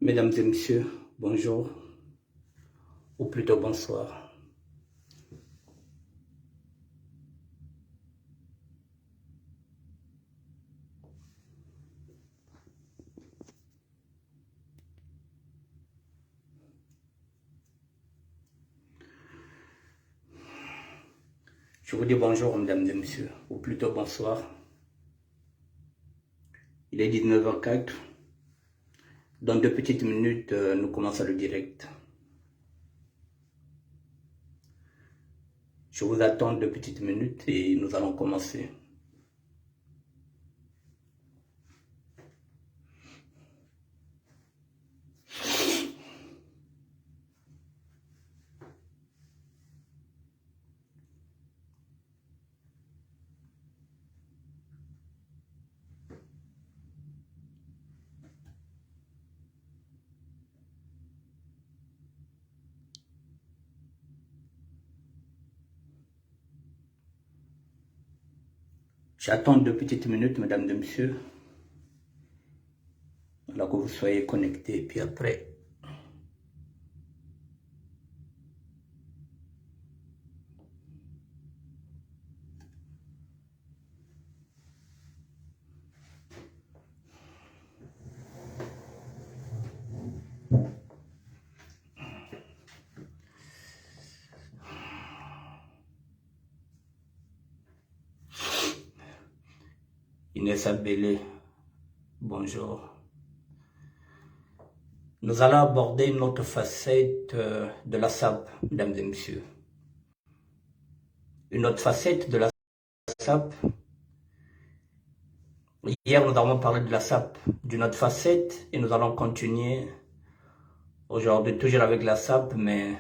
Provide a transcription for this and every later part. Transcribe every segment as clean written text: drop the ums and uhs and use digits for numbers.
Mesdames et messieurs, bonjour, ou plutôt bonsoir. Je vous dis bonjour, mesdames et messieurs, ou plutôt bonsoir. Il est 19h04. Dans 2 petites minutes, nous commençons le direct. Je vous attends 2 petites minutes et nous allons commencer. J'attends 2 petites minutes, mesdames et messieurs, alors que vous soyez connectés, puis après. Inès Abélé, bonjour. Nous allons aborder une autre facette de la SAP, mesdames et messieurs. Une autre facette de la SAP. Hier, nous avons parlé de la SAP, d'une autre facette, et nous allons continuer aujourd'hui, toujours avec la SAP, mais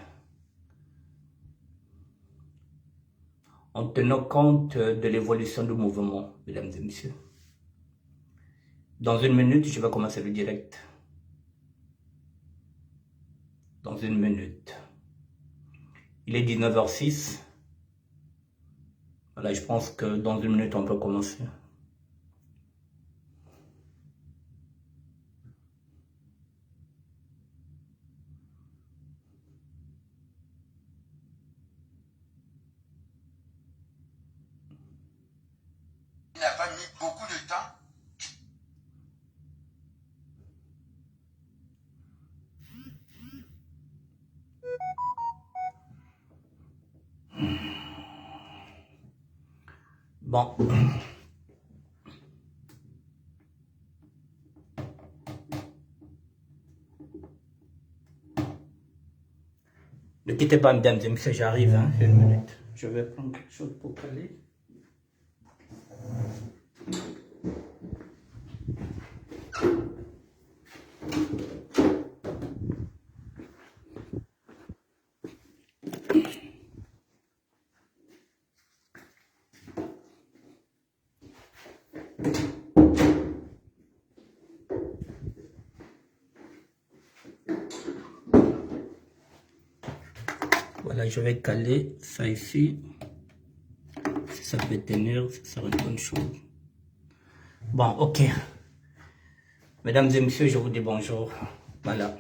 en tenant compte de l'évolution du mouvement, mesdames et messieurs. Dans 1 minute, je vais commencer le direct. Dans 1 minute. Il est 19h06. Voilà, je pense que dans 1 minute, on peut commencer. Il n'a pas mis beaucoup de temps. Bon. Ne quittez pas, mesdames et messieurs, j'arrive, hein, 1 minute. Je vais prendre quelque chose pour caler. Voilà, je vais caler ça ici. Si ça peut tenir, ça sera une bonne chose. Bon, ok. Mesdames et messieurs, je vous dis bonjour. Voilà.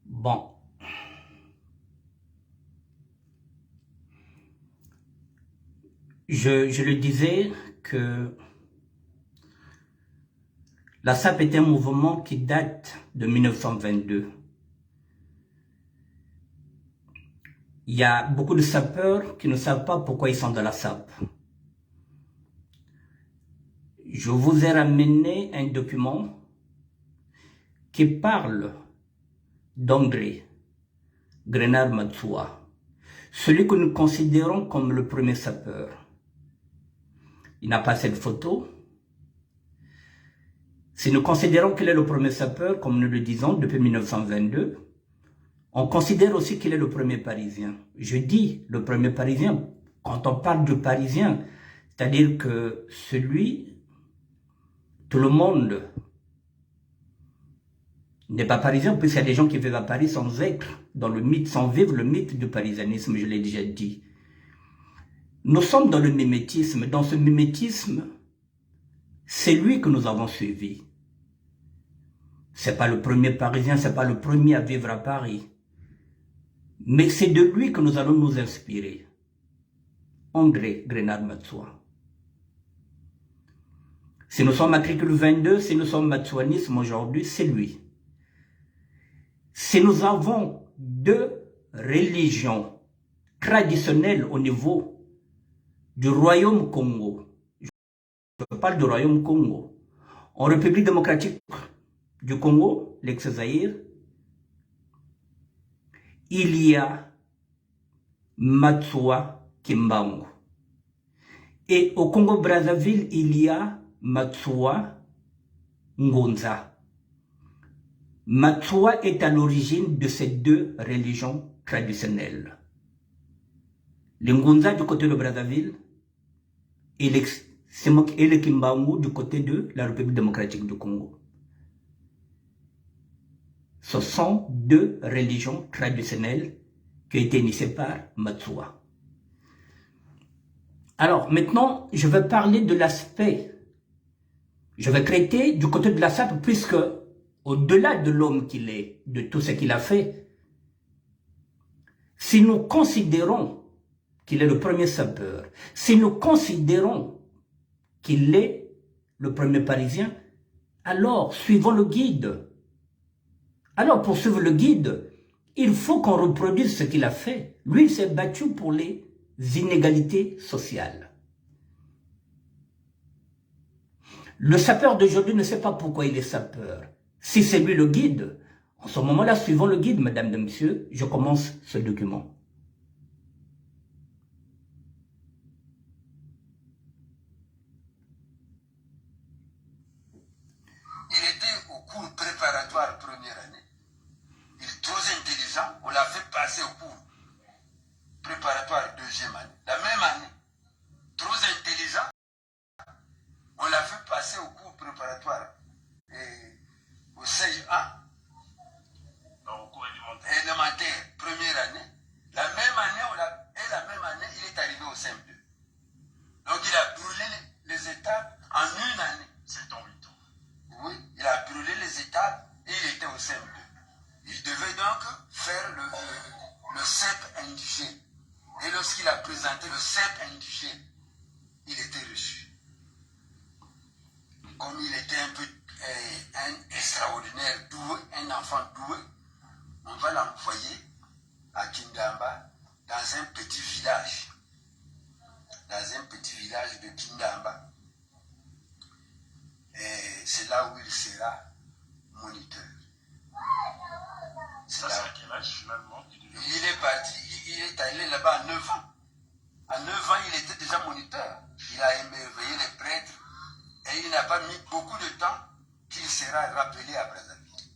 Bon. Je le disais que la SAP est un mouvement qui date de 1922. Il y a beaucoup de sapeurs qui ne savent pas pourquoi ils sont dans la SAP. Je vous ai ramené un document qui parle d'André Grenard Matsoua, celui que nous considérons comme le premier sapeur. Il n'a pas cette photo. Si nous considérons qu'il est le premier sapeur, comme nous le disons depuis 1922, on considère aussi qu'il est le premier Parisien. Je dis le premier Parisien, quand on parle de Parisien, c'est-à-dire que celui, tout le monde n'est pas parisien, puisqu'il y a des gens qui vivent à Paris sans être dans le mythe, sans vivre le mythe du parisianisme, je l'ai déjà dit. Nous sommes dans le mimétisme. Dans ce mimétisme, c'est lui que nous avons suivi. C'est pas le premier Parisien, c'est pas le premier à vivre à Paris. Mais c'est de lui que nous allons nous inspirer. André Grenard Matsoua. Si nous sommes matricule 22, si nous sommes matsouanisme aujourd'hui, c'est lui. Si nous avons deux religions traditionnelles au niveau du royaume Congo, je parle du royaume Congo, en République démocratique du Congo, l'ex-Zaïre, il y a Matsoua Kimbangu. Et au Congo-Brazzaville, il y a Matsoua Ngonza. Matsoua est à l'origine de ces deux religions traditionnelles. Le Ngonza du côté de Brazzaville et le Kimbangu du côté de la République démocratique du Congo. Ce sont deux religions traditionnelles qui ont été initiées par Matsoua. Alors maintenant, je vais parler de l'aspect. Je vais traiter du côté de la SAP puisque au-delà de l'homme qu'il est, de tout ce qu'il a fait, si nous considérons qu'il est le premier sapeur, si nous considérons qu'il est le premier Parisien, alors suivons le guide. Alors pour suivre le guide, il faut qu'on reproduise ce qu'il a fait. Lui, il s'est battu pour les inégalités sociales. Le sapeur d'aujourd'hui ne sait pas pourquoi il est sapeur. Si c'est lui le guide, en ce moment-là, suivons le guide, mesdames et messieurs, je commence ce document. Il était au cours préparatoire première année. Il est trop intelligent, on l'a fait passer au cours préparatoire deuxième année. La même année, trop intelligent, on l'a fait passer au cours préparatoire au CEA, au cours élémentaire, première année. La même année, il est arrivé au CM2. Donc il a brûlé les étapes en une année. C'est en 8 ans. Oui, il a brûlé les étapes et il était au CM2. Il devait donc faire le CEP indigé. Et lorsqu'il a présenté le CEP indigé, il était reçu. Comme il était un peu un extraordinaire doué, un enfant doué, on va l'envoyer à Kindamba, dans un petit village. Dans un petit village de Kindamba. Et c'est là où il sera moniteur. Ça, c'est à quel âge finalement? Il est parti, il est allé là-bas à 9 ans. À 9 ans, il était déjà moniteur. Il a émerveillé les prêtres. Et il n'a pas mis beaucoup de temps qu'il sera rappelé à Brazzaville.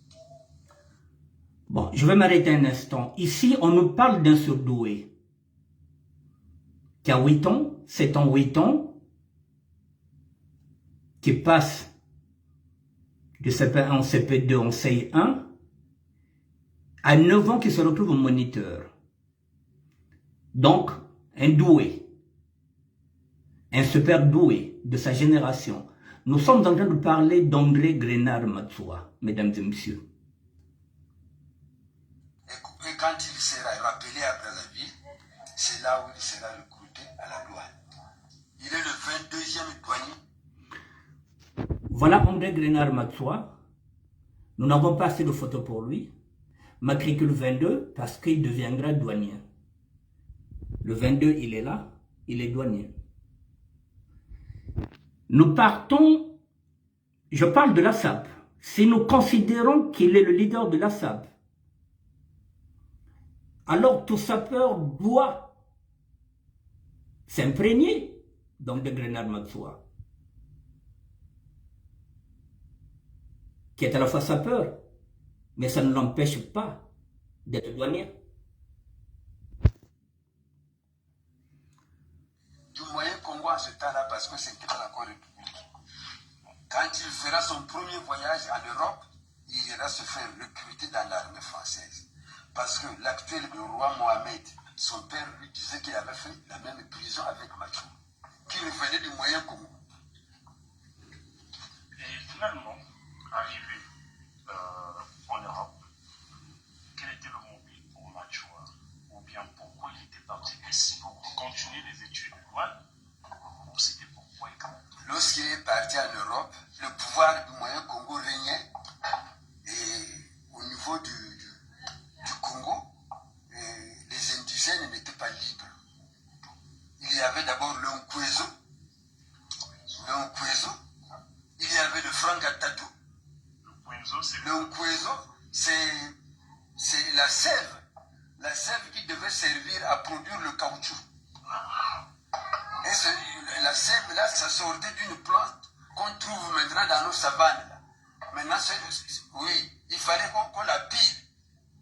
Bon, je vais m'arrêter un instant. Ici, on nous parle d'un surdoué qui a 8 ans, 7 ans, 8 ans, qui passe de CP1 en CP2 en CI1, à 9 ans qui se retrouve au moniteur. Donc, un doué, un super doué de sa génération. Nous sommes en train de parler d'André Grenard Matsoua, mesdames et messieurs. Et quand il sera rappelé à Brazzaville, c'est là où il sera recruté à la douane. Il est le 22e douanier. Voilà André Grenard Matsoua. Nous n'avons pas assez de photos pour lui. Matricule 22 parce qu'il deviendra douanier. Le 22, il est là, il est douanier. Nous partons, je parle de la SAP. Si nous considérons qu'il est le leader de la SAP, alors tout sapeur doit s'imprégner donc de Grenard Matsoua, qui est à la fois sapeur, mais ça ne l'empêche pas d'être douanier. Du moyen Congo à ce temps-là, parce que c'était pas encore république. Quand il fera son premier voyage en Europe, il ira se faire recruter dans l'armée française. Parce que l'actuel roi Mohamed, son père lui disait qu'il avait fait la même prison avec Mathieu, qui revenait du moyen Congo. Et finalement, arrivé Le Nkwezo, c'est la sève qui devait servir à produire le caoutchouc. Et la sève, là, ça sortait d'une plante qu'on trouve maintenant dans nos savanes. Là. Maintenant, oui, il fallait qu'on la pile.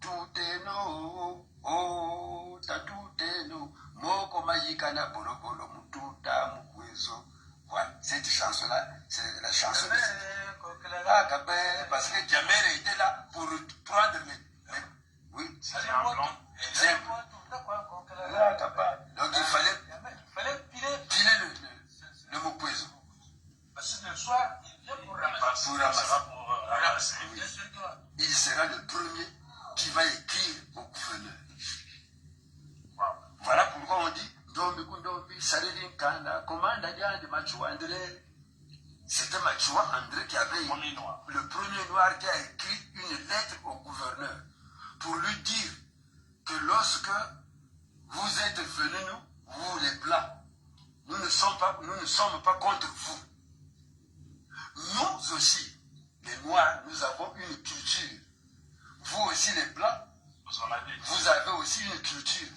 Tout est no, oh, tout est no, moko mayikana bolo bolo mututa mukwezo. Voilà, cette chanson-là, c'est la chanson de parce que Djamel était là pour prendre les oui, c'est un blanc. Donc il fallait piler le mukwezo. Parce que le soir, il vient pour ramasser. Il sera le premier qui va écrire au gouverneur. Voilà pourquoi on dit Ndombi Kundombi, Saledin Kanda, commande de Machua André. C'était Machua André qui avait le premier noir qui a écrit une lettre au gouverneur pour lui dire que lorsque vous êtes venus, vous les blancs, nous ne sommes pas contre vous. Nous aussi, les noirs, nous avons une culture. Vous aussi les blancs, vous avez aussi une culture.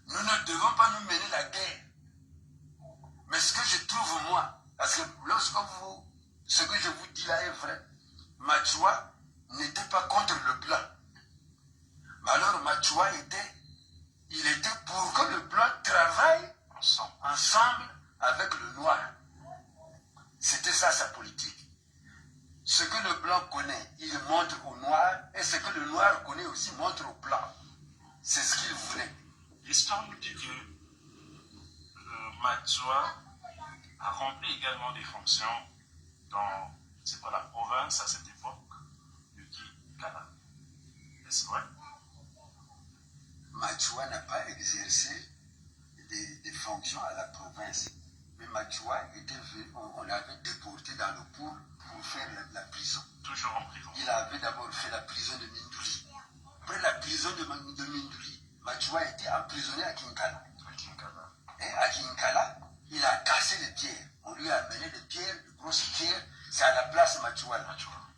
Nous ne devons pas nous mener la guerre. Mais ce que je trouve moi, parce que lorsque ce que je vous dis là est vrai, Machua n'était pas contre le blanc. Mais alors Machua il était pour que le blanc travaille ensemble avec le noir. C'était ça sa politique. Ce que le blanc connaît, il montre au noir, et ce que le noir connaît aussi montre au blanc. C'est ce qu'il voulait. L'histoire nous dit que Machua a rempli également des fonctions dans la province à cette époque de Kikala. Est-ce vrai? Machua n'a pas exercé des fonctions à la province. Mais Machua on l'avait déporté dans le pool pour faire la prison. Toujours en prison. Il avait d'abord fait la prison de Mindouli. Après la prison de Mindouli, Machua était emprisonné à Kinkala. Et à Kinkala, il a cassé les pierres. On lui a amené des pierres, de grosses pierres. C'est à la place Machua.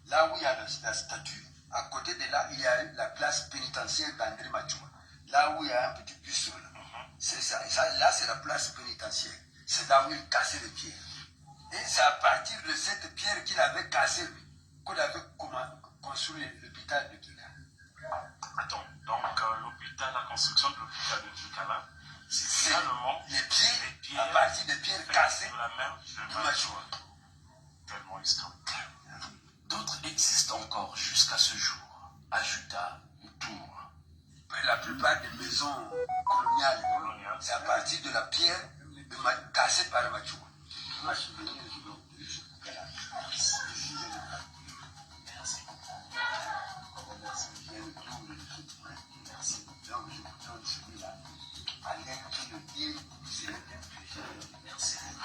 Là où il y a la statue. À côté de là, il y a la place pénitentiaire d'André Machua. Là où il y a un petit buste là. C'est ça. Et ça, là, c'est la place pénitentiaire. C'est là où il cassait les pierres. Et c'est à partir de cette pierre qu'il avait cassée, lui, qu'on avait construit l'hôpital de Kikala. Attends, donc la construction de l'hôpital de Kikala, c'est finalement les pierres, à partir des pierres cassées de la mère de Machua. Tellement historique. D'autres existent encore jusqu'à ce jour, à Juda ou Tours. La plupart des maisons coloniales, c'est à partir de la pierre cassée par Machua. Merci.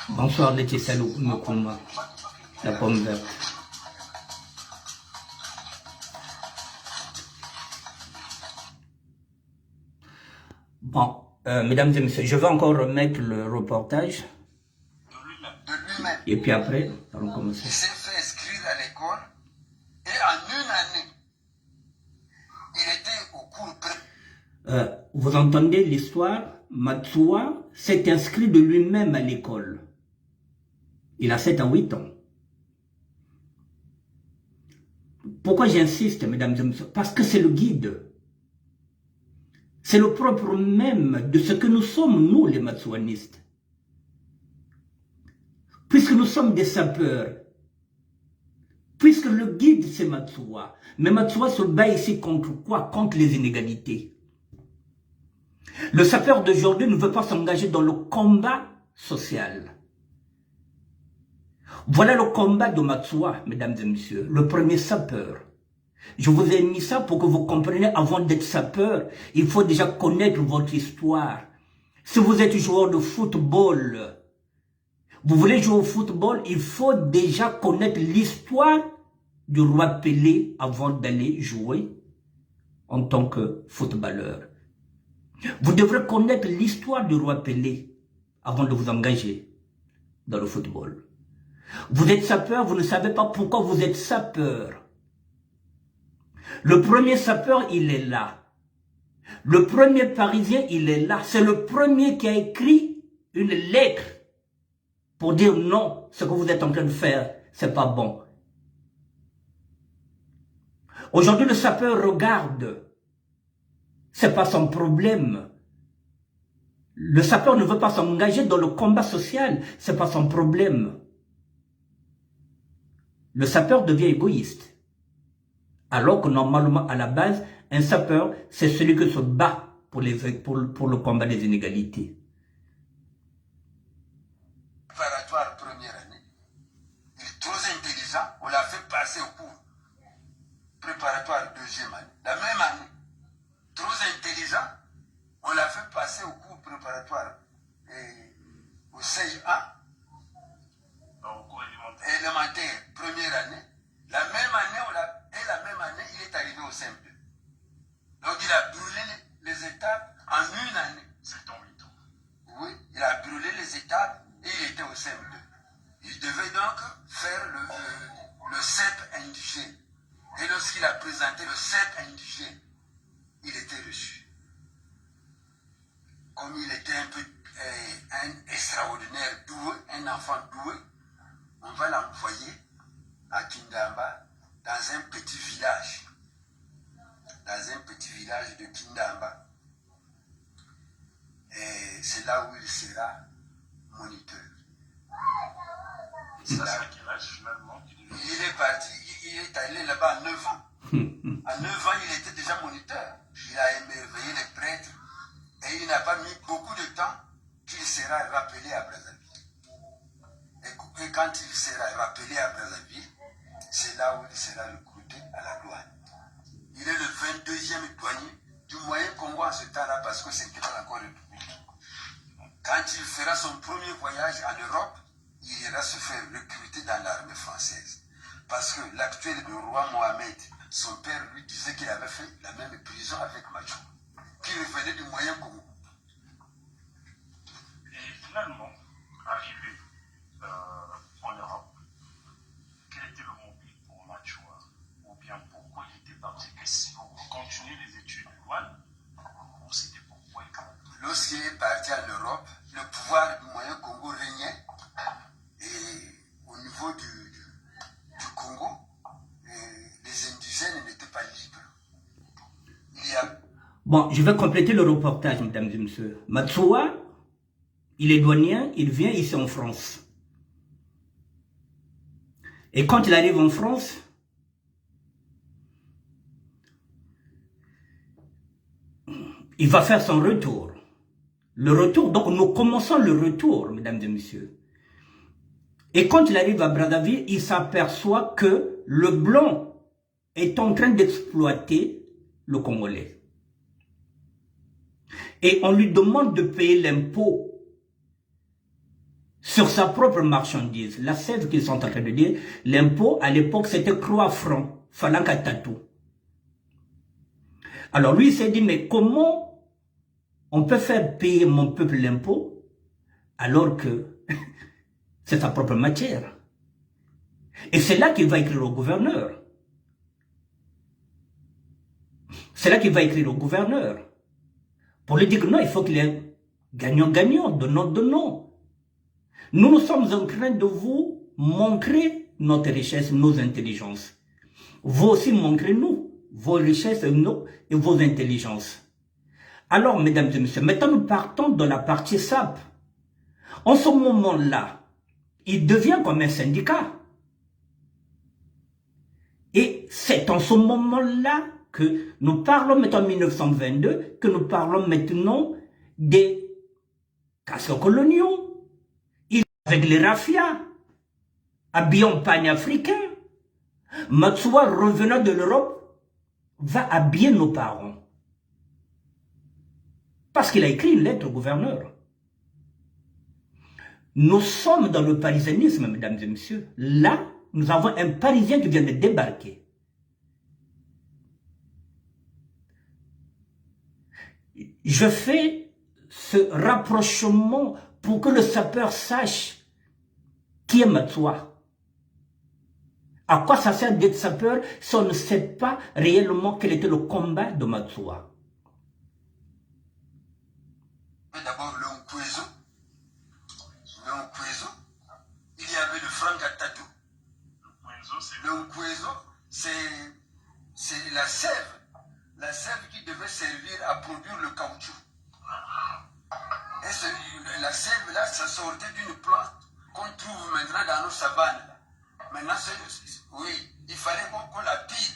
Bonsoir Leti Salou Mokuma, la pomme verte. Bon, mesdames et messieurs, je vais encore remettre le reportage. De lui-même. Et puis après, allons commencer. Il s'est fait inscrire à l'école et en une année, il était au cours vous entendez l'histoire? Machua s'est inscrit de lui-même à l'école. Il a 7 à 8 ans. Pourquoi j'insiste, mesdames et messieurs? Parce que c'est le guide. C'est le propre même de ce que nous sommes, nous, les Matsouanistes. Puisque nous sommes des sapeurs. Puisque le guide, c'est Machua. Mais Machua se bat ici contre quoi? Contre les inégalités. Le sapeur d'aujourd'hui ne veut pas s'engager dans le combat social. Voilà le combat de Machua, mesdames et messieurs, le premier sapeur. Je vous ai mis ça pour que vous compreniez, avant d'être sapeur, il faut déjà connaître votre histoire. Si vous êtes joueur de football, vous voulez jouer au football, il faut déjà connaître l'histoire du roi Pelé avant d'aller jouer en tant que footballeur. Vous devrez connaître l'histoire du roi Pelé avant de vous engager dans le football. Vous êtes sapeur, vous ne savez pas pourquoi vous êtes sapeur. Le premier sapeur, il est là. Le premier Parisien, il est là. C'est le premier qui a écrit une lettre pour dire non, ce que vous êtes en train de faire, c'est pas bon. Aujourd'hui, le sapeur regarde. C'est pas son problème. Le sapeur ne veut pas s'engager dans le combat social. C'est pas son problème. Le sapeur devient égoïste. Alors que normalement, à la base, un sapeur, c'est celui qui se bat pour le combat des inégalités. Préparatoire première année. Il est trop intelligent. On l'a fait passer au cours préparatoire deuxième année. La même année. Trop intelligent. On l'a fait passer au cours préparatoire au CIA. Au cours élémentaire. Élémentaire, première année. La même année, la même année, il est arrivé au CM2. Donc il a brûlé les étapes en une année. C'est ton mytho. Oui, il a brûlé les étapes et il était au CM2. Il devait donc faire le CEP indigène. Et lorsqu'il a présenté le CEP indigène, il était reçu. Comme il était un peu un extraordinaire doué, un enfant doué, on va l'envoyer à Kindamba, dans un petit village. Dans un petit village de Kindamba. Et c'est là où il sera moniteur. Ça, c'est à quel âge finalement? Il est parti, il est allé là-bas à 9 ans. À 9 ans, il était déjà moniteur. Il a émerveillé les prêtres. Et il n'a pas mis beaucoup de temps qu'il sera rappelé à Brazzaville. Et quand il sera rappelé à Brazzaville, c'est là où il sera recruté à la douane. Il est le 22e douanier du moyen Congo en ce temps-là parce que c'était pas encore république. Quand il fera son premier voyage en Europe, il ira se faire recruter dans l'armée française. Parce que l'actuel roi Mohamed, son père lui disait qu'il avait fait la même prison avec Macho, qui revenait du moyen Congo. Et finalement, arrivé en Europe, quel était le mobile pour Machoua? Ou bien pourquoi il était parti? Est-ce pour continuer les études de douane? Ou c'était pourquoi il était? Lorsqu'il est parti en Europe, le pouvoir du moyen Congo régnait. Et au niveau du Congo, les indigènes n'étaient pas libres. Bon, je vais compléter le reportage, mesdames et messieurs. Matsoua, il est douanier, il vient ici en France. Et quand il arrive en France, il va faire son retour. Le retour, donc nous commençons le retour, mesdames et messieurs. Et quand il arrive à Brazzaville, il s'aperçoit que le blanc est en train d'exploiter le Congolais. Et on lui demande de payer l'impôt sur sa propre marchandise. La sève qu'ils sont en train de dire, l'impôt à l'époque c'était 3 francs, Falanga Tatou. Alors lui il s'est dit, mais comment on peut faire payer mon peuple l'impôt alors que c'est sa propre matière? Et c'est là qu'il va écrire au gouverneur. C'est là qu'il va écrire au gouverneur. Pour lui dire que non, il faut qu'il y ait gagnant-gagnant, donnant. Nous sommes en train de vous montrer notre richesse, nos intelligences. Vous aussi montrez-nous vos richesses et vos intelligences. Alors, mesdames et messieurs, maintenant nous partons de la partie SAP. En ce moment-là, il devient comme un syndicat. Et c'est en ce moment-là que nous parlons maintenant en 1922, que nous parlons maintenant des casques coloniaux, avec les rafias, habillés en panafricain. Matsoua, revenant de l'Europe, va habiller nos parents. Parce qu'il a écrit une lettre au gouverneur. Nous sommes dans le parisianisme, mesdames et messieurs. Là, nous avons un Parisien qui vient de débarquer. Je fais ce rapprochement pour que le sapeur sache qui est Matsoua. À quoi ça sert d'être sapeur si on ne sait pas réellement quel était le combat de Matsuwa? D'abord le Nkwezo. Le Nkwezo, il y avait le Frangatatu. Le Nkwezo, c'est la sève. La sève qui devait servir à produire le caoutchouc. Et la sève là, ça sortait d'une plante qu'on trouve maintenant dans nos savanes. Maintenant, oui, il fallait qu'on la pile.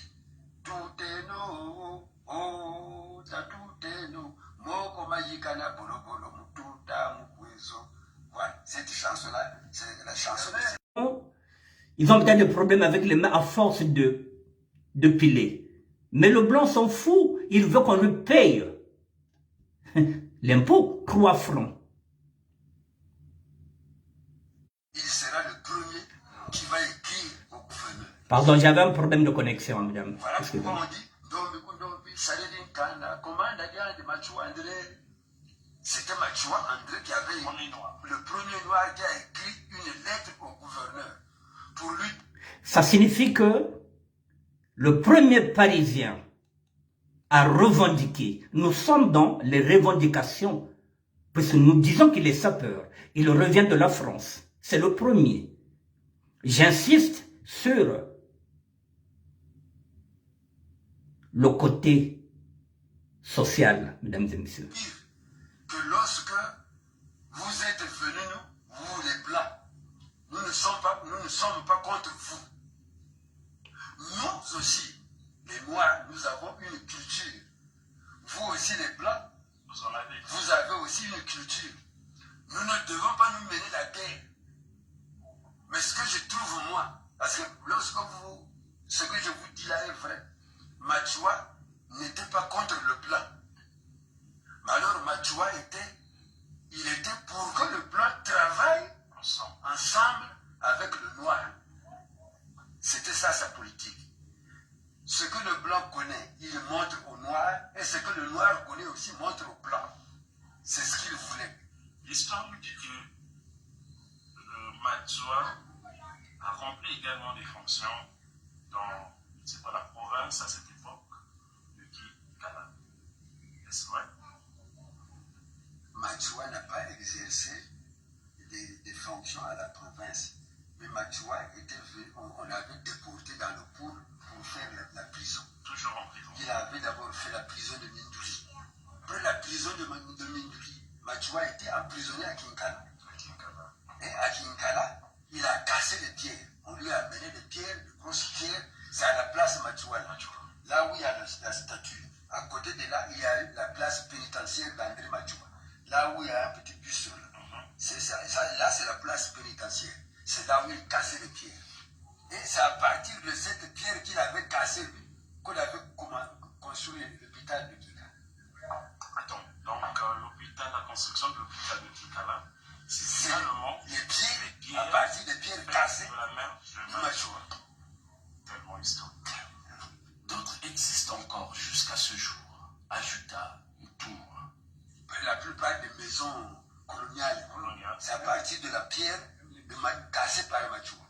Tout est nous, oh, tout est nous. Moko majikana bolo bolo mututa mukwezo. Voilà, cette chanson-là, c'est la chanson de... Ils ont peut-être des problèmes avec les mains à force de piler. Mais le blanc s'en fout. Il veut qu'on lui paye l'impôt, 3 francs. Il sera le premier qui va écrire au gouverneur. Pardon, j'avais un problème de connexion, madame. Voilà pourquoi on dit c'était Matsuwa André qui avait le premier noir qui a écrit une lettre au gouverneur pour lui. Ça signifie que le premier Parisien à revendiquer, nous sommes dans les revendications, puisque nous disons qu'il est sapeur, il revient de la France, c'est le premier. J'insiste sur le côté social, mesdames et messieurs. Que lorsque vous êtes venus, vous les Blancs, nous ne sommes pas contre vous. Nous aussi, les Noirs, nous avons une culture. Vous aussi les Blancs, vous avez aussi une culture. Nous ne devons pas nous mener la guerre. Mais ce que je trouve moi, parce que lorsque ce que je vous dis là est vrai, Matsuwa n'était pas contre le blanc. Mais alors Matsuwa il était pour que le blanc travaille ensemble avec le noir. C'était ça sa politique. Ce que le blanc connaît, il montre au noir, et ce que le noir connaît aussi montre au blanc. C'est ce qu'il voulait. L'histoire nous dit que Matsuwa a rempli également des fonctions dans la province à cette époque de Kikala. Est-ce vrai? Matsuwa n'a pas exercé des fonctions à la province. Mais Matsuwa on l'avait déporté dans le pôle pour faire la prison. Toujours en prison. Il avait d'abord fait la prison de Mindouli. Après la prison de Mindouli, Matsuwa était emprisonné à Kinkala. Et à Kinkala, il a cassé les pierres. On lui a amené des pierres, de grosses pierres. C'est à la place Matsuwa. Là où il y a la statue. À côté de là, il y a la place pénitentiaire d'André Matsuwa. Là où il y a un petit bus là. C'est ça. Là, c'est la place pénitentiaire. C'est là où il cassait les pierres. Et c'est à partir de cette pierre qu'il avait cassée, qu'on avait construit l'hôpital de Kikala. Attends, donc la construction de l'hôpital de Kikala, c'est finalement les pierres, à partir des pierres cassées de la mer de Matsuwa. Tellement historique. D'autres existent encore jusqu'à ce jour. Ajuda, Ntouma. La plupart des maisons coloniales, c'est à partir de la pierre cassée par Matsuwa.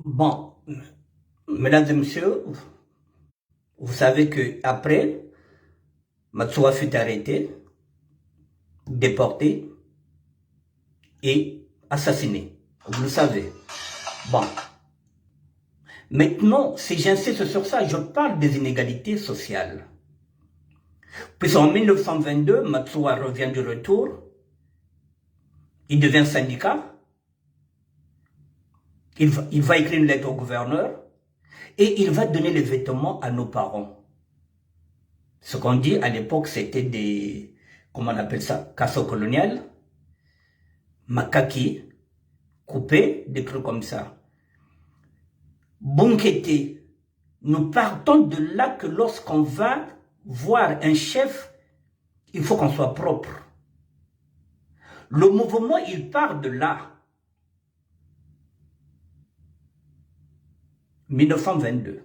Bon, mesdames et messieurs, vous savez que après, Matsuwa fut arrêté, déporté et assassiné. Vous le savez. Bon. Maintenant, si j'insiste sur ça, je parle des inégalités sociales. Puisqu'en 1922, Matsuwa revient du retour, il devient syndicat, il va écrire une lettre au gouverneur et il va donner les vêtements à nos parents. Ce qu'on dit à l'époque, c'était des, comment on appelle ça, casseaux coloniales, makaki, coupés, des trucs comme ça. Bunkete nous partons de là que lorsqu'on va voir un chef, il faut qu'on soit propre. Le mouvement, il part de là. 1922.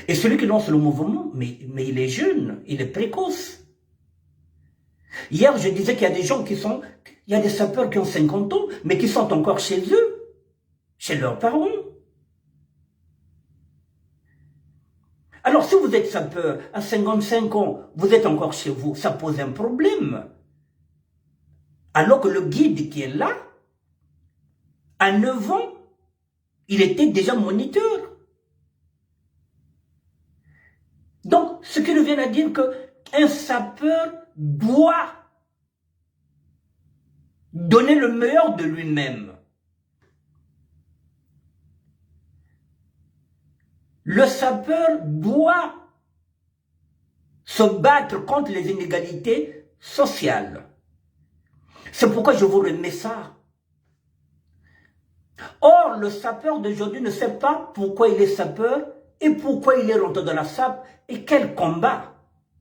Et celui qui lance le mouvement, mais il est jeune, il est précoce. Hier, je disais qu'il y a des gens qui sont... Il y a des sapeurs qui ont 50 ans, mais qui sont encore chez eux, chez leurs parents. Alors, si vous êtes sapeur, à 55 ans, vous êtes encore chez vous, ça pose un problème. Alors que le guide qui est là, à 9 ans, il était déjà moniteur. Donc, ce qui nous vient à dire qu'un sapeur doit donner le meilleur de lui-même. Le sapeur doit se battre contre les inégalités sociales. C'est pourquoi je vous remets ça. Or, le sapeur d'aujourd'hui ne sait pas pourquoi il est sapeur et pourquoi il est rentré dans la SAP et quel combat.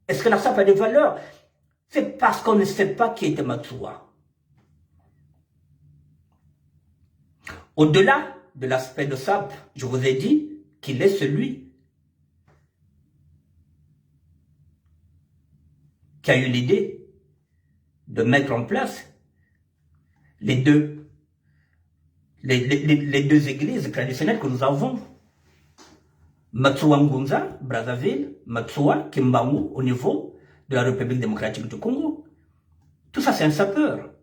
Est-ce que la SAP a des valeurs? C'est parce qu'on ne sait pas qui était Matsuwa. Au-delà de l'aspect de SAP, je vous ai dit qu'il est celui qui a eu l'idée de mettre en place les deux églises traditionnelles que nous avons. Matsuwa Ngunza, Brazzaville, Matsuwa Kimbangu au niveau de la République démocratique du Congo. Tout ça, c'est un sapeur.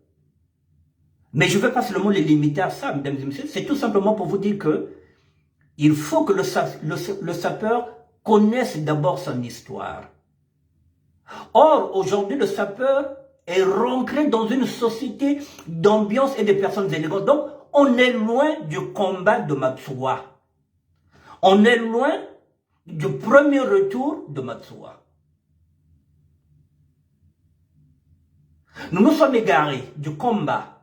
Mais je ne veux pas seulement les limiter à ça, mesdames et messieurs. C'est tout simplement pour vous dire que il faut que le sapeur connaisse d'abord son histoire. Or, aujourd'hui, le sapeur est rentré dans une société d'ambiance et de personnes élégantes. Donc, on est loin du combat de Matsuwa. On est loin du premier retour de Matsuwa. Nous nous sommes égarés du combat.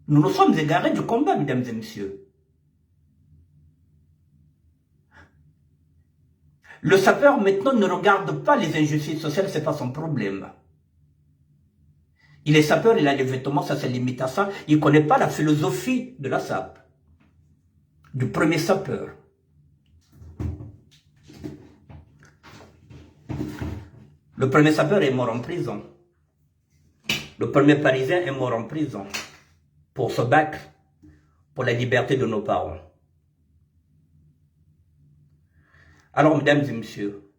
Nous nous sommes égarés du combat, mesdames et messieurs. Le sapeur, maintenant, ne regarde pas les injustices sociales, ce n'est pas son problème. Il est sapeur, il a les vêtements, ça se limite à ça. Il ne connaît pas la philosophie de la SAP, du premier sapeur. Le premier sapeur est mort en prison. Le premier Parisien est mort en prison pour se battre pour la liberté de nos parents. Alors, mesdames et messieurs,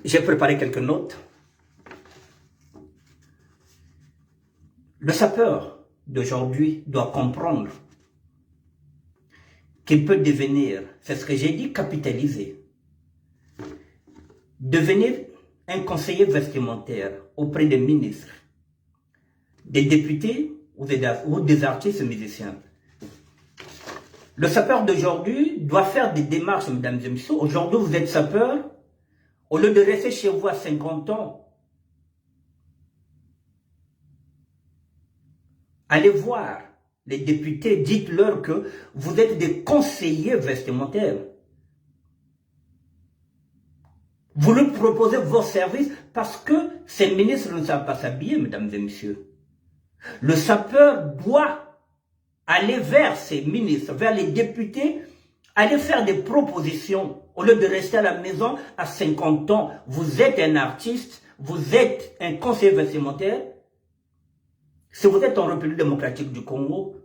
j'ai préparé quelques notes. Le sapeur d'aujourd'hui doit comprendre qu'il peut devenir, c'est ce que j'ai dit, capitaliser. Devenir un conseiller vestimentaire auprès des ministres, des députés ou des artistes musiciens. Le sapeur d'aujourd'hui doit faire des démarches, mesdames et messieurs. Aujourd'hui, vous êtes sapeur. Au lieu de rester chez vous à 50 ans, allez voir les députés, dites-leur que vous êtes des conseillers vestimentaires. Vous leur proposez vos services parce que ces ministres ne savent pas s'habiller, mesdames et messieurs. Le sapeur doit aller vers ces ministres, vers les députés, aller faire des propositions. Au lieu de rester à la maison à 50 ans, vous êtes un artiste, vous êtes un conseiller vestimentaire. Si vous êtes en République démocratique du Congo,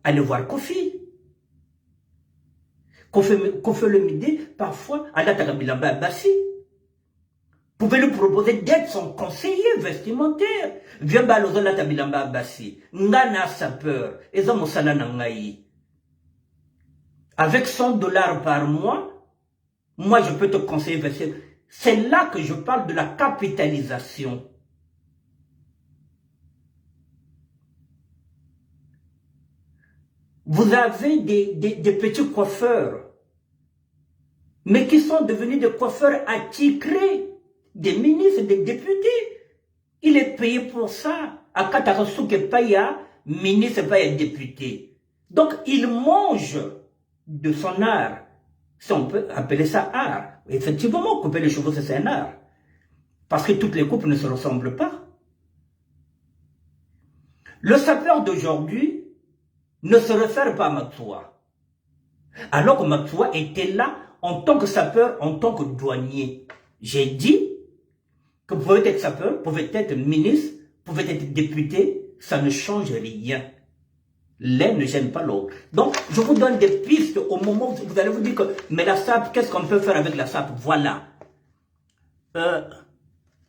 allez voir Kofi. Kofi le midi, parfois, à la Tagabilamba Bassi. Vous pouvez lui proposer d'être son conseiller vestimentaire. Viens balozo la Tabilamba Bassi. Ngana sapeur. Eza mosala nangai. Avec $100 par mois, moi je peux te conseiller vestimentaire. C'est là que je parle de la capitalisation. Vous avez des petits coiffeurs, mais qui sont devenus des coiffeurs attitrés, des ministres, des députés. Il est payé pour ça. Akatara Souke Paya, ministre Paya député. Donc, il mange de son art. Si on peut appeler ça art. Effectivement, couper les cheveux, c'est un art. Parce que toutes les coupes ne se ressemblent pas. Le sapeur d'aujourd'hui ne se réfère pas à Matsoua. Alors que Matsoua était là en tant que sapeur, en tant que douanier. J'ai dit que vous pouvez être sapeur, vous pouvez être ministre, vous pouvez être député, ça ne change rien. L'un ne gêne pas l'autre. Donc, je vous donne des pistes au moment où vous allez vous dire que, mais la SAP, qu'est-ce qu'on peut faire avec la SAP? Voilà.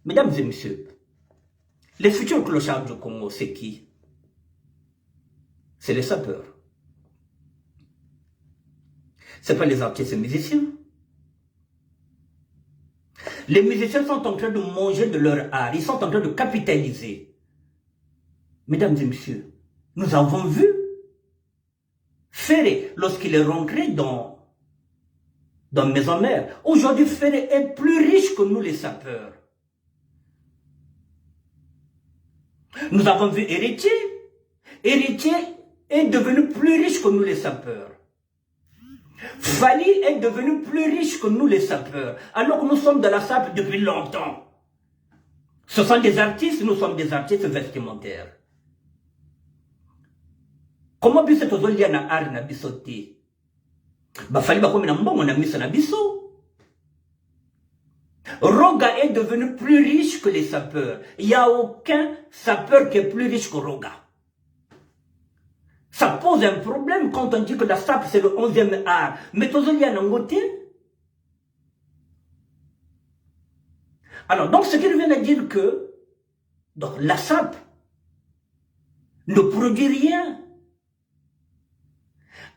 Mesdames et messieurs, les futurs clochards du Congo, c'est qui? C'est les sapeurs. Ce n'est pas les artistes et musiciens. Les musiciens sont en train de manger de leur art. Ils sont en train de capitaliser. Mesdames et messieurs, nous avons vu Ferré, lorsqu'il est rentré dans Maison Mère. Aujourd'hui, Ferré est plus riche que nous les sapeurs. Nous avons vu Héritier. Héritier est devenu plus riche que nous les sapeurs. Fali est devenu plus riche que nous les sapeurs. Alors que nous sommes de la SAP depuis longtemps. Ce sont des artistes, nous sommes des artistes vestimentaires. Comment biso tozolia na art na biso te? Ba fali ba komi na mbongo na miso na biso. Roga est devenu plus riche que les sapeurs. Il n'y a aucun sapeur qui est plus riche que Roga. Ça pose un problème quand on dit que la SAP c'est le 11e art. Mais tozolia na ngote. Alors, donc ce qui vient de dire que donc, la SAP ne produit rien.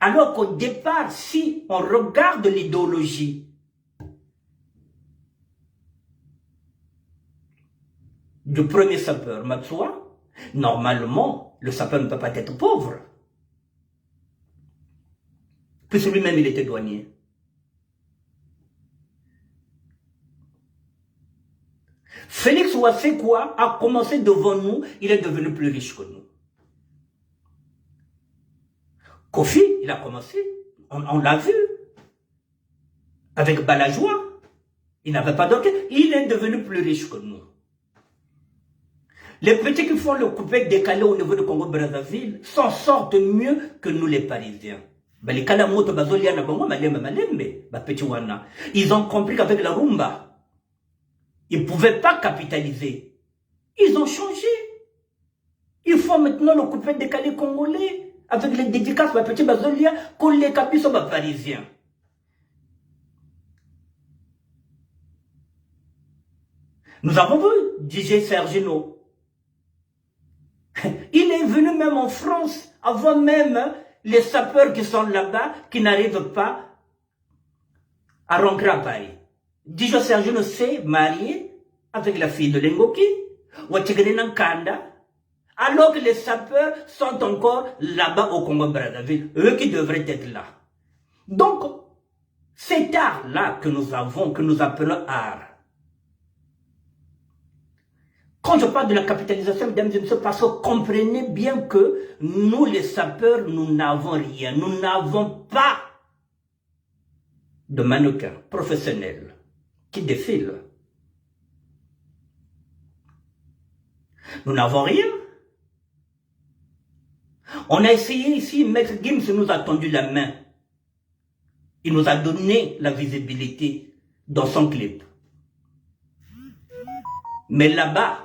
Alors qu'au départ, si on regarde l'idéologie du premier sapeur, Matsoua, normalement, le sapeur ne peut pas être pauvre. Puisque lui-même, il était douanier. Félix Ouassekwa a commencé devant nous, il est devenu plus riche que nous. Kofi, il a commencé, on l'a vu, avec Balajoua, il n'avait pas d'orchestre, il est devenu plus riche que nous. Les petits qui font le coupé décalé au niveau de Congo-Brazzaville s'en sortent mieux que nous les Parisiens. Ils ont compris qu'avec la rumba, ils ne pouvaient pas capitaliser. Ils ont changé. Ils font maintenant le coupé décalé congolais. Avec les dédicaces, les petits bazolia, qu'on les capis sont parisiens. Nous avons vu DJ Sergino. Il est venu même en France, avant même les sapeurs qui sont là-bas, qui n'arrivent pas à rentrer à Paris. DJ Sergino s'est marié avec la fille de Lengoki, Kanda. Alors que les sapeurs sont encore là-bas au Congo-Brazzaville, eux qui devraient être là. Donc, cet art-là que nous avons, que nous appelons art, quand je parle de la capitalisation, mesdames et messieurs, parce que comprenez bien que nous, les sapeurs, nous n'avons rien. Nous n'avons pas de mannequins professionnels qui défilent. Nous n'avons rien. On a essayé ici, Maître Gims nous a tendu la main. Il nous a donné la visibilité dans son clip. Mais là-bas,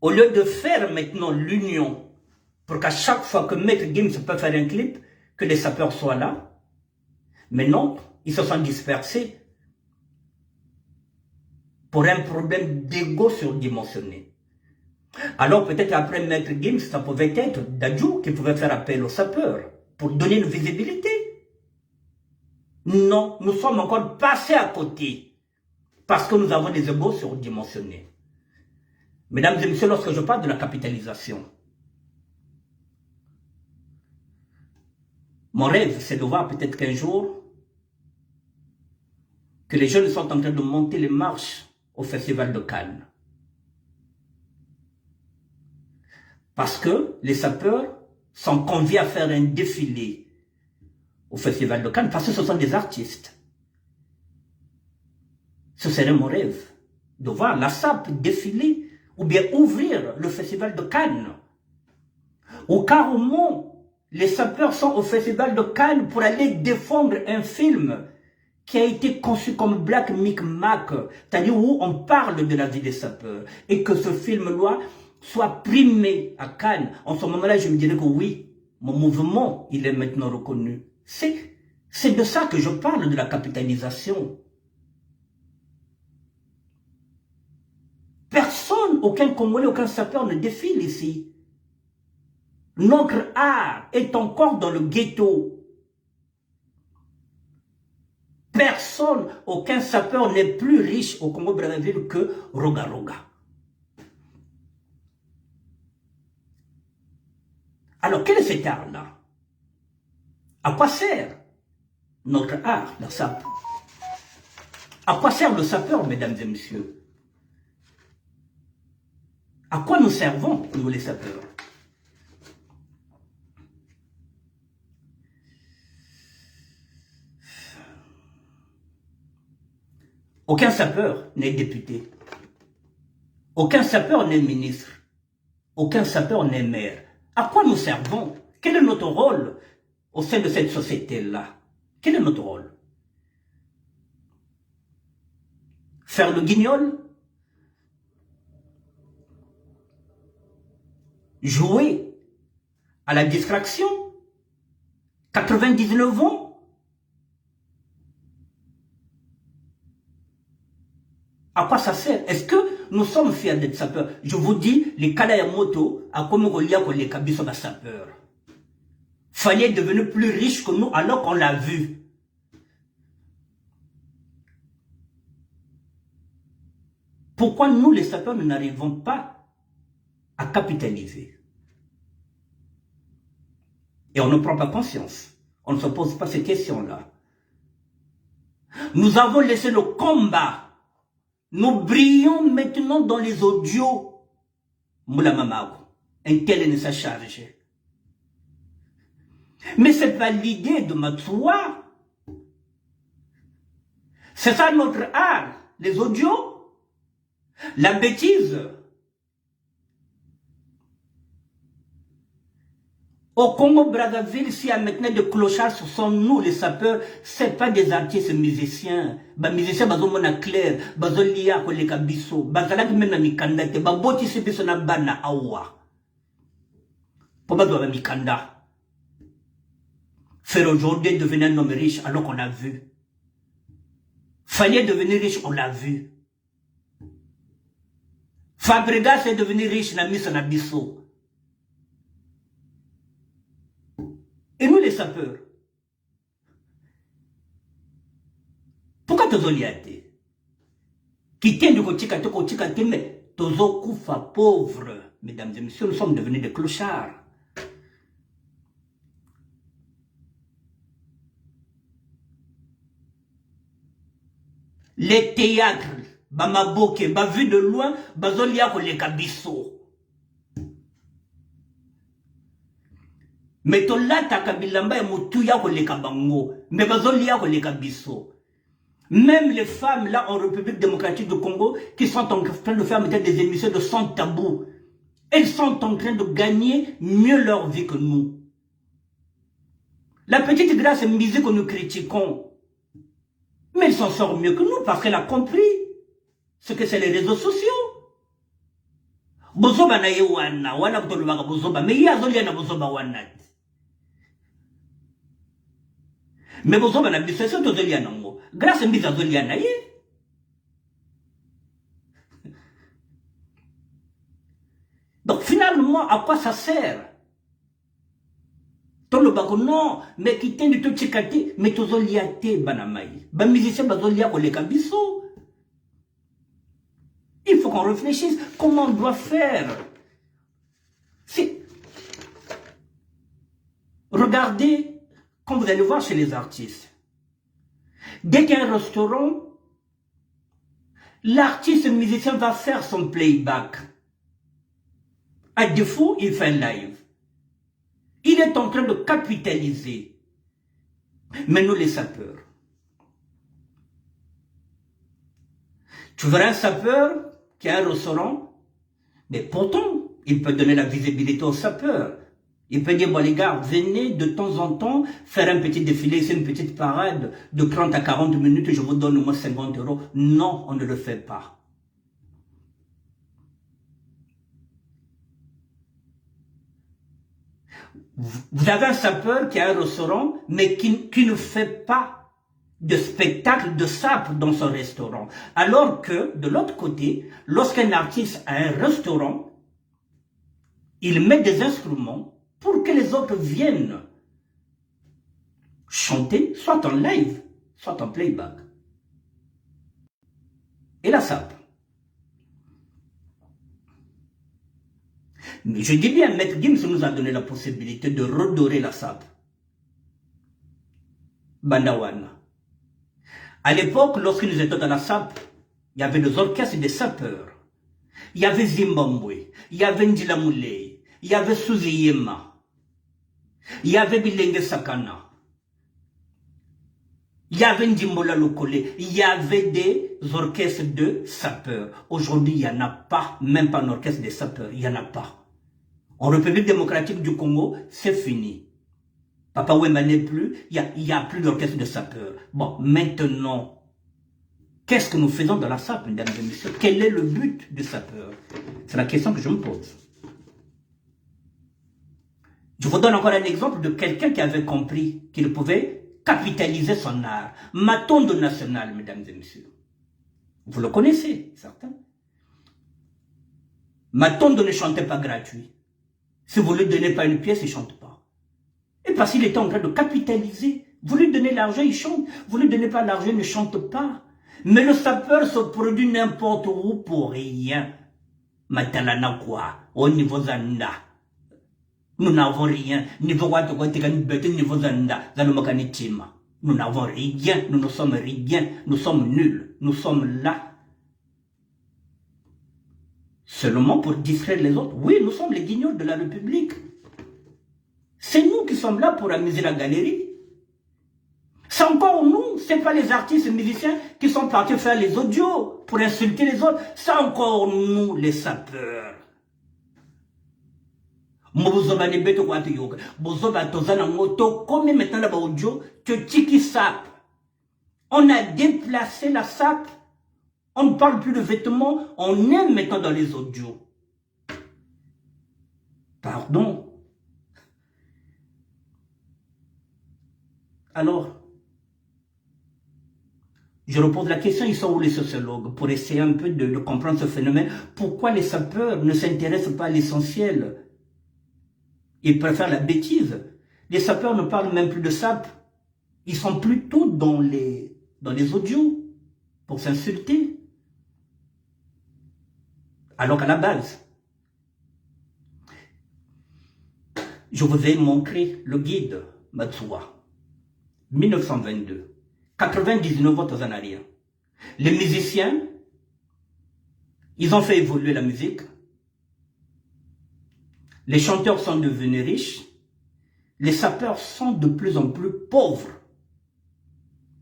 au lieu de faire maintenant l'union, pour qu'à chaque fois que Maître Gims peut faire un clip, que les sapeurs soient là, mais non, ils se sont dispersés pour un problème d'ego surdimensionné. Alors peut-être après Maître Gims, ça pouvait être Dadjou qui pouvait faire appel aux sapeurs pour donner une visibilité. Non, nous sommes encore passés à côté parce que nous avons des égos surdimensionnés. Mesdames et messieurs, lorsque je parle de la capitalisation, mon rêve, c'est de voir peut-être qu'un jour, que les jeunes sont en train de monter les marches au Festival de Cannes. Parce que les sapeurs sont conviés à faire un défilé au Festival de Cannes, parce que ce sont des artistes. Ce serait mon rêve, de voir la SAP défiler, ou bien ouvrir le Festival de Cannes. Au carrément, les sapeurs sont au Festival de Cannes pour aller défendre un film qui a été conçu comme Black Micmac, c'est-à-dire où on parle de la vie des sapeurs, et que ce film-là soit primé à Cannes. En ce moment-là, je me dirais que oui, mon mouvement, il est maintenant reconnu. C'est de ça que je parle, de la capitalisation. Personne, aucun Congolais, aucun sapeur ne défile ici. Notre art est encore dans le ghetto. Personne, aucun sapeur n'est plus riche au Congo-Brazzaville que Roga Roga. Alors, quel est cet art-là? À quoi sert notre art, la SAP? À quoi sert le sapeur, mesdames et messieurs? À quoi nous servons, nous les sapeurs? Aucun sapeur n'est député. Aucun sapeur n'est ministre. Aucun sapeur n'est maire. À quoi nous servons? Quel est notre rôle au sein de cette société-là? Quel est notre rôle? Faire le guignol? Jouer à la distraction? 99 ans? À quoi ça sert? Est-ce que nous sommes fiers d'être sapeurs? Je vous dis, les Kalayamoto, à comme les Kabiso sont sapeurs. Fallait devenir plus riche que nous alors qu'on l'a vu. Pourquoi nous, les sapeurs, nous n'arrivons pas à capitaliser? Et on ne prend pas conscience. On ne se pose pas ces questions-là. Nous avons laissé le combat. Nous brillons maintenant dans les audios. Moula Mamago, un tel ne s'est chargé. Mais ce n'est pas l'idée de Matsoua. C'est ça notre art, les audios, la bêtise. Au Congo-Brazzaville, s'il y a maintenant des clochards, ce sont nous les sapeurs, ce n'est pas des artistes musiciens. Les musiciens, ils sont clairs, ils sont liés à les kabiso, ils sont même na mikanda, ils sont botissés sur na bana awa. Pour pas doivent mikanda. Faire aujourd'hui devenir un homme riche alors qu'on a vu. Fallait devenir riche, on l'a vu. Fabregas est devenu riche, na mis son abisso. Et nous les sapeurs, pourquoi tu liaté? Qui tient du côté mais tozo koufa pauvre, mesdames et messieurs, nous sommes devenus des clochards. Les théâtres, bamaboke, vu de loin, bazolia ko les kabiso. Mais tola takabilamba et mutuya ko leka bango. Mais bazolia ko leka biso. Même les femmes là en République démocratique du Congo qui sont en train de faire des émissions de sans tabou. Elles sont en train de gagner mieux leur vie que nous. La petite Grâce Mbisi que nous critiquons. Mais elle s'en sort mieux que nous parce qu'elle a compris ce que c'est les réseaux sociaux. Bozoba na ye wana kutolubaka bozoba. Mais ye azolia na bozoba wana. Mais vous avez dit c'est tout nango. Grâce à Mbisa Zoliana. Donc finalement, à quoi ça sert? Tout le bago non, mais qui tient du tout tchikati, mais tout zoliate banamaï. Ban musicien bazolia ko les kabiso. Il faut qu'on réfléchisse comment on doit faire. Regardez. Quand vous allez voir chez les artistes, dès qu'il y a un restaurant, l'artiste musicien va faire son playback. À défaut, il fait un live. Il est en train de capitaliser. Mais nous, les sapeurs, tu verras un sapeur qui a un restaurant, mais pourtant, il peut donner la visibilité aux sapeurs. Il peut dire, bon les gars, venez de temps en temps faire un petit défilé, c'est une petite parade de 30 à 40 minutes, je vous donne au moins 50 €. Non, on ne le fait pas. Vous avez un sapeur qui a un restaurant, mais qui ne fait pas de spectacle de sape dans son restaurant. Alors que, de l'autre côté, lorsqu'un artiste a un restaurant, il met des instruments pour que les autres viennent chanter, soit en live, soit en playback. Et la sape. Mais je dis bien, Maître Gims nous a donné la possibilité de redorer la sape. Bandawana. À l'époque, lorsque nous étions dans la sape, il y avait des orchestres et des sapeurs. Il y avait Zimbabwe, il y avait Ndila Moulay, il y avait Suzy Yema, il y avait Bilenge Sakana, il y avait Ndimbola Lokole, il y avait des orchestres de sapeurs. Aujourd'hui, il n'y en a pas, même pas un orchestre de sapeurs, il n'y en a pas. En République démocratique du Congo, c'est fini. Papa Wemba n'est plus, il n'y a plus d'orchestre de sapeurs. Bon, maintenant, qu'est-ce que nous faisons dans la sape, mesdames et messieurs? Quel est le but du sapeur? C'est la question que je me pose. Je vous donne encore un exemple de quelqu'un qui avait compris qu'il pouvait capitaliser son art. Matondo National, mesdames et messieurs. Vous le connaissez, certains. Matondo ne chantait pas gratuit. Si vous ne lui donnez pas une pièce, il ne chante pas. Et parce qu'il était en train de capitaliser. Vous lui donnez l'argent, il chante. Vous ne lui donnez pas l'argent, il ne chante pas. Mais le sapeur se produit n'importe où pour rien. Matalana quoi, au niveau Zanda. Nous n'avons rien. Niveau niveau Zanda, nous n'avons rien, nous ne sommes rien, nous sommes nuls, nous sommes là. Seulement pour distraire les autres. Oui, nous sommes les guignols de la République. C'est nous qui sommes là pour amuser la galerie. C'est encore nous, c'est pas les artistes et musiciens qui sont partis faire les audios pour insulter les autres. C'est encore nous, les sapeurs. On a déplacé la sape. On ne parle plus de vêtements, on est maintenant dans les audios. Pardon. Alors, je repose la question, ils sont où les sociologues pour essayer un peu de comprendre ce phénomène? Pourquoi les sapeurs ne s'intéressent pas à l'essentiel? Ils préfèrent la bêtise. Les sapeurs ne parlent même plus de sape. Ils sont plutôt dans les audios pour s'insulter. Alors qu'à la base, je vous ai montré le guide Matsuwa, 1922, 99 ans en arrière. Les musiciens, ils ont fait évoluer la musique. Les chanteurs sont devenus riches. Les sapeurs sont de plus en plus pauvres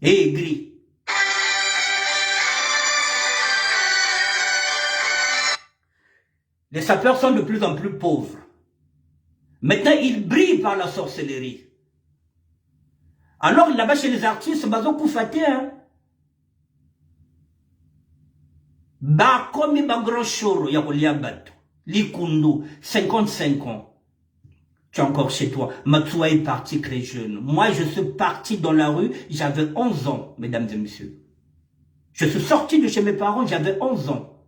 et aigris. Les sapeurs sont de plus en plus pauvres. Maintenant, ils brillent par la sorcellerie. Alors, là-bas, chez les artistes, bazo koufate, hein. Ba komi ba gros choro, ya kolia bato. Likundu, 55 ans. Tu es encore chez toi. Matsuwa est parti très jeune. Moi, je suis parti dans la rue, j'avais 11 ans, mesdames et messieurs. Je suis sorti de chez mes parents, j'avais 11 ans.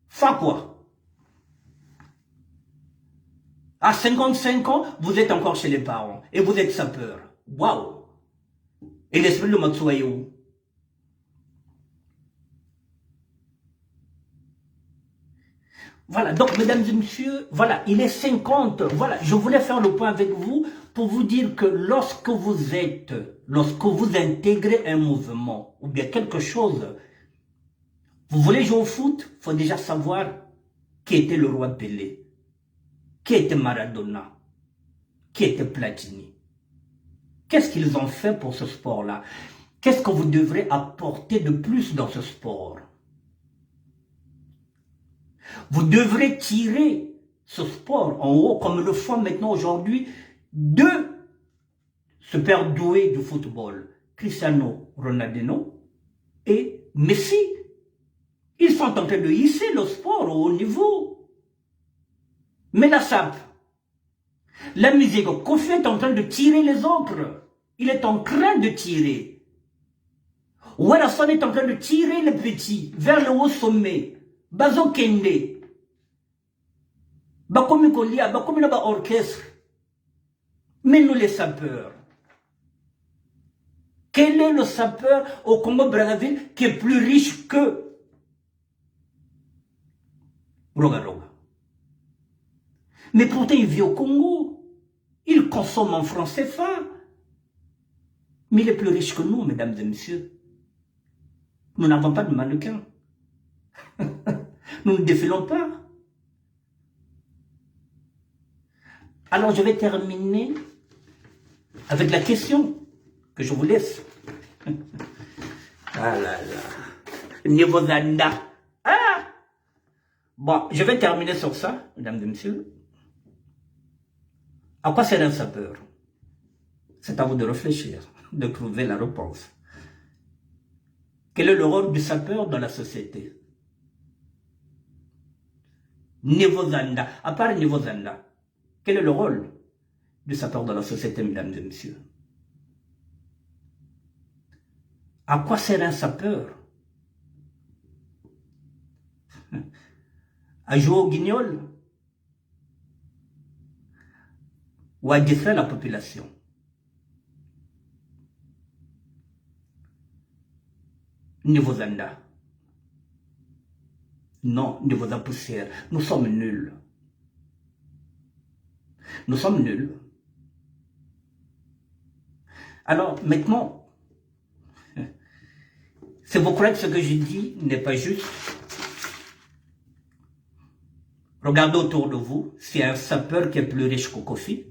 Fa quoi? À 55 ans, vous êtes encore chez les parents. Et vous êtes sapeur. Waouh! Et l'esprit de Matsuwa est où? Voilà, donc mesdames et messieurs, voilà, il est 50. Voilà, je voulais faire le point avec vous pour vous dire que lorsque vous intégrez un mouvement ou bien quelque chose, vous voulez jouer au foot, il faut déjà savoir qui était le roi Pelé. Qui était Maradona? Qui était Platini? Qu'est-ce qu'ils ont fait pour ce sport-là? Qu'est-ce que vous devrez apporter de plus dans ce sport? Vous devrez tirer ce sport en haut, comme le font maintenant aujourd'hui deux super doués du football, Cristiano Ronaldo et Messi. Ils sont en train de hisser le sport au haut niveau. Mais la SAP, la musique, Kofi est en train de tirer les autres. Il est en train de tirer. Werason est en train de tirer les petits vers le haut sommet. Bazo Kende. Bakomi Kolia, Bakomi Naba orchestre. Mais nous les sapeurs. Quel est le sapeur au Congo-Brazzaville qui est plus riche que Roga Roga? Mais pourtant il vit au Congo. Il consomme en francs CFA. Mais il est plus riche que nous, mesdames et messieurs. Nous n'avons pas de mannequin. Nous ne défilons pas. Alors je vais terminer avec la question que je vous laisse. Ah là là. Niveau Zanda. Ah! Bon, je vais terminer sur ça, mesdames et messieurs. À quoi sert un sapeur? C'est à vous de réfléchir, de trouver la réponse. Quel est le rôle du sapeur dans la société? Niveau Zanda. À part Niveau Zanda, quel est le rôle du sapeur dans la société, mesdames et messieurs? À quoi sert un sapeur? À jouer au guignol? Ou à distraire la population? Niveau Zanda. Non, niveau de poussière. Nous sommes nuls. Nous sommes nuls. Alors, maintenant, si vous croyez que ce que je dis n'est pas juste, regardez autour de vous, c'est un sapeur qui est plus riche que Kofi,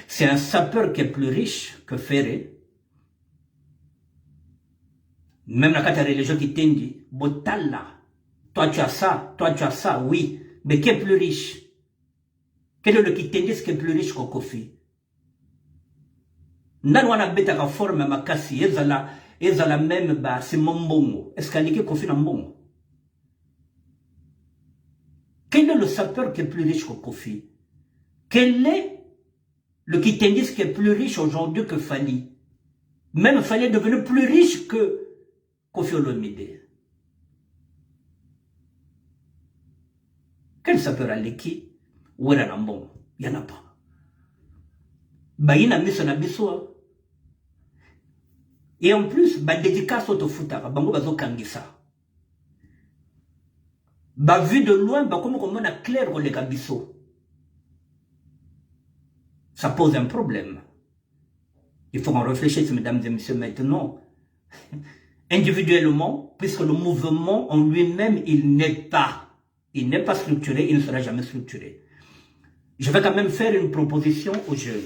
c'est un sapeur qui est plus riche que Ferré, même la carte religieuse qui t'en dit, Botala, toi tu as ça, oui, mais qui est plus riche? Quel est le qui t'en dit qui est plus riche que Kofi? Nanwana beta ka forme makasi, ezala même ba, c'est mbongo. Est-ce qu'elle est Kofi na mbongo? Quel est le sapeur qui est plus riche que Kofi? Quel est le Kitendis qui est plus riche aujourd'hui que Fali? Même Fali est devenu plus riche que Kofi Olomide. Quel sapeur a l'équipe? Ou est un bon? Il n'y en a pas. Baïna mis son abisso. Et en plus, ba dédicace au futara, bango bazo kangisa. Ba vu de loin, ba comme on a clair pour les kabiso. Ça pose un problème. Il faut en réfléchir, mesdames et messieurs, maintenant. Individuellement, puisque le mouvement en lui-même, il n'est pas structuré, il ne sera jamais structuré. Je vais quand même faire une proposition aux jeunes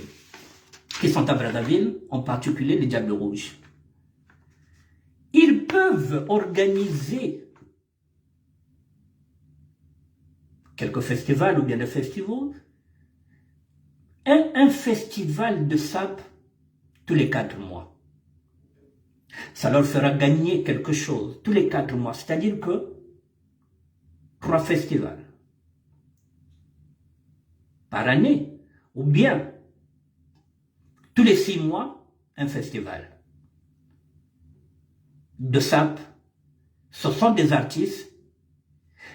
qui sont à Brazzaville, en particulier les Diables Rouges. Ils peuvent organiser quelques festivals ou bien des festivals, un festival de sap tous les 4 mois. Ça leur fera gagner quelque chose tous les 4 mois. C'est-à-dire que 3 festivals par année. Ou bien tous les 6 mois, un festival de sap. Ce sont des artistes.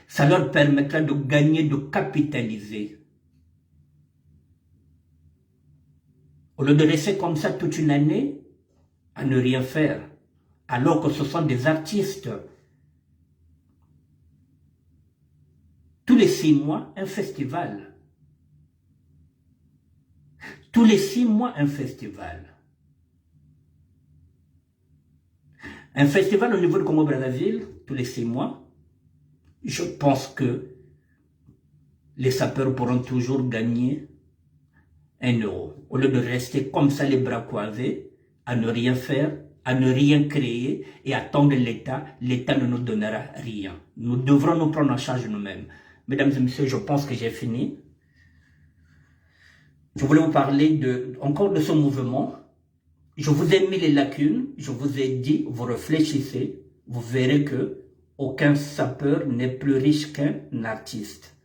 Ça leur permettra de gagner, de capitaliser. Au lieu de rester comme ça toute une année, à ne rien faire, alors que ce sont des artistes. Tous les 6 mois, un festival. Tous les 6 mois, un festival. Un festival au niveau de Congo-Brazzaville, tous les 6 mois, je pense que les sapeurs pourront toujours gagner 1 euro. Au lieu de rester comme ça les bras croisés, à ne rien faire, à ne rien créer et attendre l'État, l'État ne nous donnera rien. Nous devrons nous prendre en charge nous-mêmes. Mesdames et messieurs, je pense que j'ai fini. Je voulais vous parler encore de ce mouvement. Je vous ai mis les lacunes, je vous ai dit, vous réfléchissez, vous verrez que aucun sapeur n'est plus riche qu'un artiste.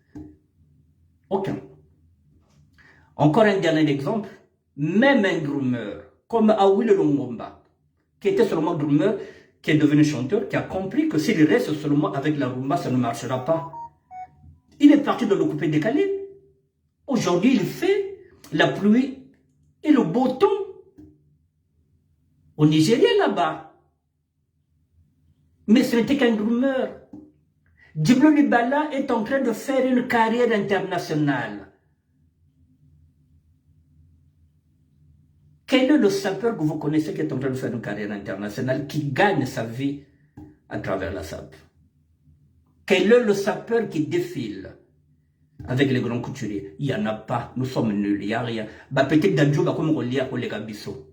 Aucun. Encore un dernier exemple, même un groomer, comme Awil Longomba, qui était seulement groomer, qui est devenu chanteur, qui a compris que s'il reste seulement avec la rumba, ça ne marchera pas. Il est parti de le couper décalé. Aujourd'hui, il fait la pluie et le beau temps. Au Nigeria, là-bas. Mais ce n'était qu'un groomer. Djibril Libala est en train de faire une carrière internationale. Quel est le sapeur que vous connaissez qui est en train de faire une carrière internationale, qui gagne sa vie à travers la sape? Quel est le sapeur qui défile avec les grands couturiers? Il n'y en a pas. Nous sommes nuls. Il n'y a rien. Peut-être Dadjou va comme relier pour les gabisso.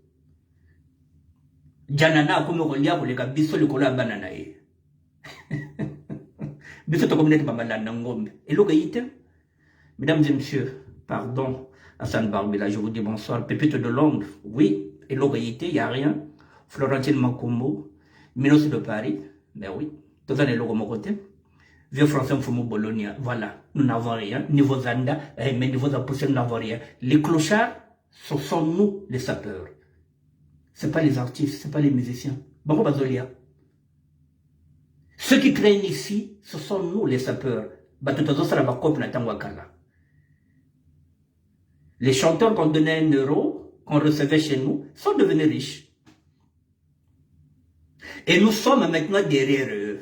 Janana comme relier pour les gabisso, le cola banana. Biso to comme net babala nangombe. Et le gaïte. Mesdames et messieurs, pardon. Hassan Barbila, je vous dis bonsoir. Pépite de Londres, oui. Et l'oralité, il n'y a rien. Florentine Makombo, Minos de Paris, ben oui. Tout ça, les logos mon côté. Vieux Français Mfumo Bologna, voilà. Nous n'avons rien. Niveau Zanda, mais niveau Zapoussé, nous n'avons rien. Les clochards, ce sont nous, les sapeurs. Ce n'est pas les artistes, ce n'est pas les musiciens. Bango Bazolia. Ceux qui craignent ici, ce sont nous, les sapeurs. Batoutazo Sarabakop Natangwakala. Les chanteurs qu'on donnait 1 euro, qu'on recevait chez nous, sont devenus riches. Et nous sommes maintenant derrière eux.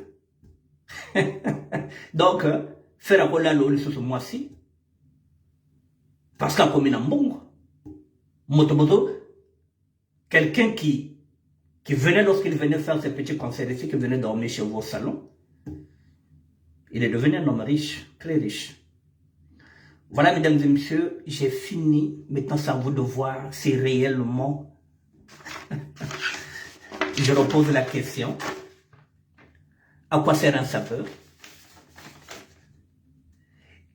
Donc, faire un rôle à l'eau ce mois-ci, parce qu'à commune en bon, Motomoto, quelqu'un qui venait lorsqu'il venait faire ses petits concerts ici, qui venait dormir chez vous au salon, il est devenu un homme riche, très riche. Voilà, mesdames et messieurs, j'ai fini. Maintenant, c'est à vous de voir si réellement je repose la question. À quoi sert un sapeur?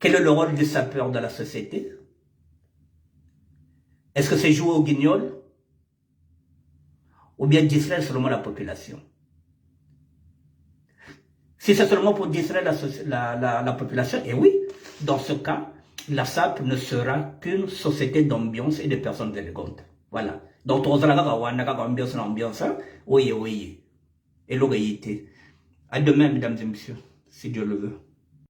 Quel est le rôle du sapeur dans la société? Est-ce que c'est jouer au guignol? Ou bien distraire seulement la population? Si c'est seulement pour distraire la population, et oui, dans ce cas, la SAP ne sera qu'une société d'ambiance et de personnes élégantes. Voilà. Donc, on a ambiance, oui. Et l'oralité. À demain, mesdames et messieurs, si Dieu le veut.